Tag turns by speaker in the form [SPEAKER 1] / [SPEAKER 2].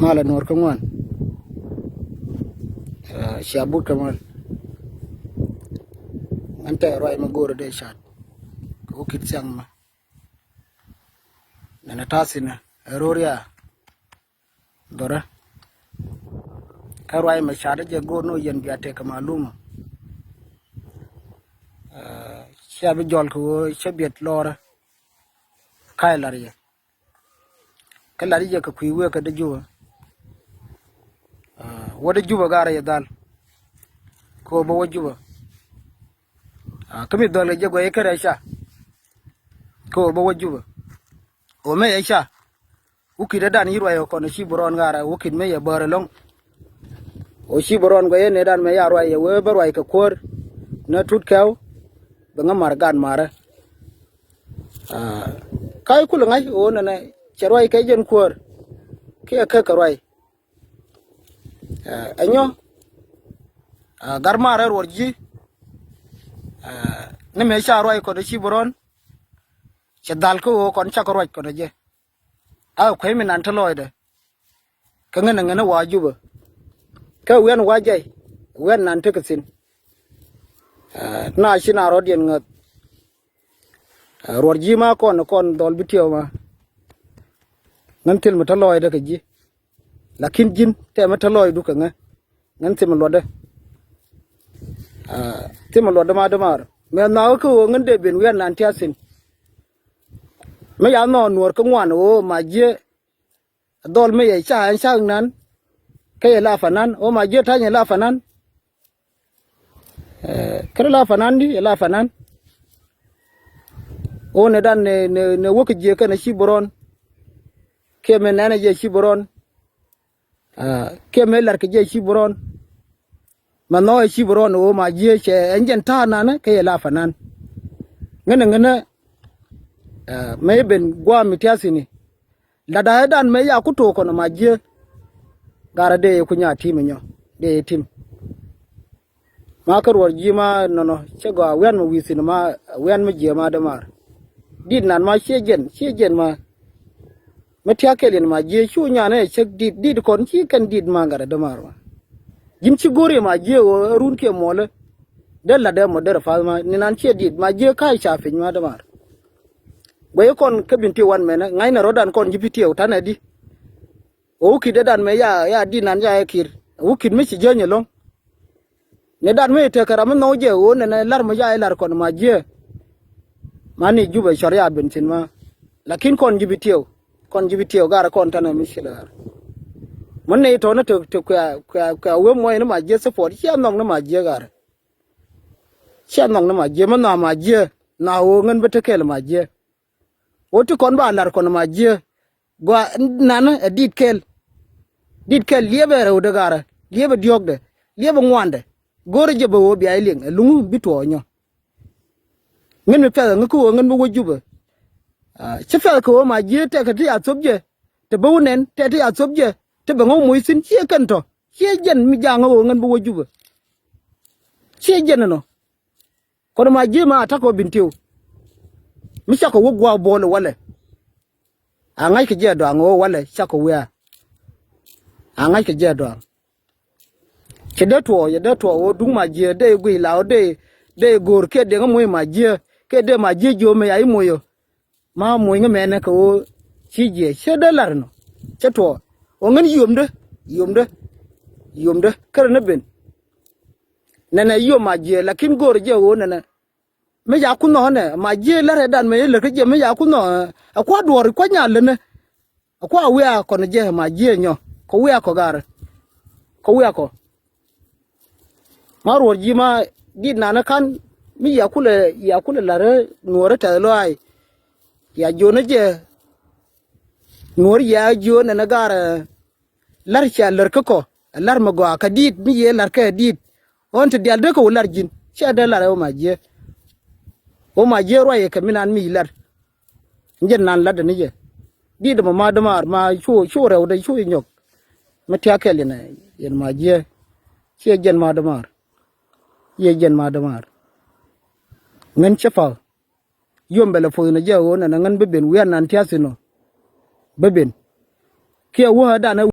[SPEAKER 1] mala nor kangwan shabut kamal ante roi magoro de shat ko kit sang ma nana tasina roria dora karwai ma shada je go no yen biate kamalum shabi jol ko shabiet lora kai lariya kalari je ka kuiwe ka da juwa wada juba gara ya dal ko ba wajuba kami dole je go yekere sha ko ba wajuba o me ya sha uki da dan yirwa yo kono shi buron gara uki me ya bare long o shi buron go yene dan me ya rwa ya we barwa ka kor na tut kaw ba ngamar gan mara kai kulu ngai o na cherwai kai jen kor ke ka rwai anyo garmara rorji ne me sha roi ko shi buron che dal ko kon cha ko roi ko je a ko mi nan tloy de ka ngana wajuba ka wen wajai wen nan te kasin na shi na rodien ngat rorji ma kon dol bitio ma nan til ma tloy de ka ji lakin jin te ma tloy du ka nan tim lode tim lode ma de mar me na ko ngan de ben wen nan tiasin me ya no nuor ko ngwan o ma je dol me ye cha an sang nan ke la fanan o ma je ta nya la fanan ke la fanan di la fanan o ne dan ne wok je ka na shi boron ke me nana je shi boron ke me lar ke je shi boron ma no shi boron o ma je che enjen ta na na ke la fanan ngana me ben gwa mitiasini la da dan me ya kuto ko na ma je gara de ku nya tim nyo de tim ma karwar ji ma no che ga wen ma wisin ma wen ma je ma da mar dit nan ma shejen ma metiakelin ma je shu nya ne che dit kon chi kan dit ma gara da mar ma jim ci gore ma je o run ke mole de la de mo de fa ma ni nan che dit ma je kai cha fin ma da mar boy kon kabinti wan mena ngai na rodan kon jipitiyo tanadi o ki de dan me ya di nan ya kir o ki me ci jenye long ne dan me te kara no je o ne lar ma ya lar kon ma je mani juba sharia bentin ma lakin kon jibitiyo gara kon tan mi shilar mon ne to na to ka we mo ne ma je support chi anong na ma je gara chi anong na ma je ma na ma je na o ngan bete kel ma je o to kon ba lar kon ma je gwa nana dit kel liebe re de gara liebe diogde liebe ngwande gore je bo bi ay ling lungu bito nyo ngin mi pela ngku ngin bo wujuba che fel ko ma je te ka ti atobje te bo nen te ti atobje te bo ngo muisin chi kan to chi jen mi janga wo ngin bo wujuba chi jen no ko ma je ma ta ko bintiu mi cha ko wogwa bolo wale angai ke je do ngo wale cha ko wea angai ke je do che de to o du ma je de gui la o de gor ke de ngo ma je ke de ma je jo me ai moyo ma mo nga me ne ko chi je che de lar no che to o ngan yum de kar na ben nana yo ma je lakin gor je o nana me ya ku no ne ma je la re dan me le ke je me ya ku no akwa dor kwa nya le ne akwa we a ko ne je ma je nyo ko we a ko gar ko we a ko ma ro ji ma di na na kan mi ya ku le la re no re ta lo ai ya jo ne je no ya jo ne na gar lar cha lar ko lar ma go ka dit mi ye lar ka dit on te dial de ko lar jin cha de lar o ma je roye ka minan mi lar njen nan la de ni je di de ma de mar ma chu rew de chu nyok ma tia ke le ne yen ma je che jen ma de mar ye jen ma de mar ngen che fa yom bele fo ne je o na ngen be ben wi nan tia sino be ben ke wo da na